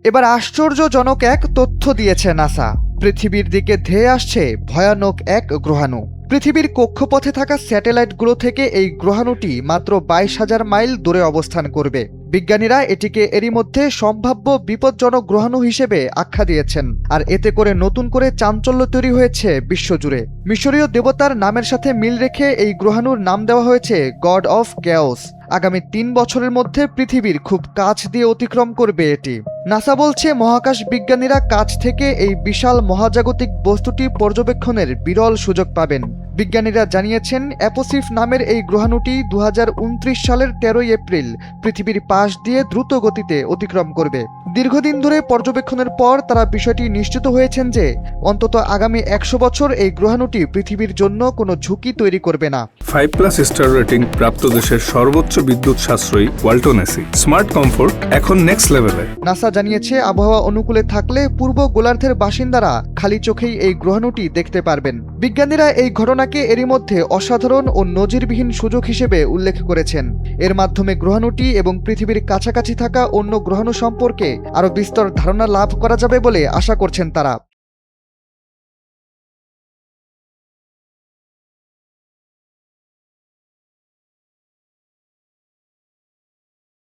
এবার আশ্চর্যজনক এক তথ্য দিয়েছে নাসা। পৃথিবীর দিকে ধেয়ে আসছে ভয়ানক এক গ্রহাণু। পৃথিবীর কক্ষপথে থাকা স্যাটেলাইটগুলো থেকে এই গ্রহাণুটি মাত্র 22,000 মাইল দূরে অবস্থান করবে। বিজ্ঞানীরা এটিকে এরই মধ্যে সম্ভাব্য বিপজ্জনক গ্রহাণু হিসেবে আখ্যা দিয়েছেন। আর এতে করে নতুন করে চাঞ্চল্য তৈরি হয়েছে বিশ্বজুড়ে। মিশরীয় দেবতার নামের সাথে মিল রেখে এই গ্রহাণুর নাম দেওয়া হয়েছে গড অফ ক্যাওস। আগামী 3 বছরের মধ্যে পৃথিবীর খুব কাছ দিয়ে অতিক্রম করবে এটি। নাসা বলছে মহাকাশ বিজ্ঞানীরা কাছ থেকে এই বিশাল মহাজাগতিক বস্তুটি পর্যবেক্ষণের বিরল সুযোগ পাবেন। বিজ্ঞানীরা জানিয়েছেন অ্যাপোসিফ নামের এই গ্রহাণুটি 2029 সালের 13 এপ্রিল পৃথিবীর পাশ দিয়ে দ্রুত গতিতে অতিক্রম করবে। দীর্ঘদিন ধরে পর্যবেক্ষণের পর তারা বিষয়টি নিশ্চিত হয়েছেন যে অন্তত আগামী 100 বছর এই গ্রহাণুটি পৃথিবীর জন্য কোনো ঝুঁকি তৈরি করবে না। 5+ স্টার রেটিং প্রাপ্ত দেশের সর্বোচ্চ বিদ্যুৎ সাশ্রয়ী ওয়ালটন এসি। স্মার্ট কমফোর্ট এখন নেক্সট লেভেলে। নাসা জানিয়েছে আবহাওয়া অনুকূলে থাকলে পূর্ব গোলার্ধের বাসিন্দারা খালি চোখেই এই গ্রহাণুটি দেখতে পারবেন। বিজ্ঞানীরা এই ঘটনাকে এরই মধ্যে অসাধারণ ও নজিরবিহীন সুযোগ হিসেবে উল্লেখ করেছেন। এর মাধ্যমে গ্রহাণুটি এবং পৃথিবীর কাছাকাছি থাকা অন্য গ্রহাণু সম্পর্কে আরও বিস্তর ধারণা লাভ করা যাবে বলে আশা করছেন তারা।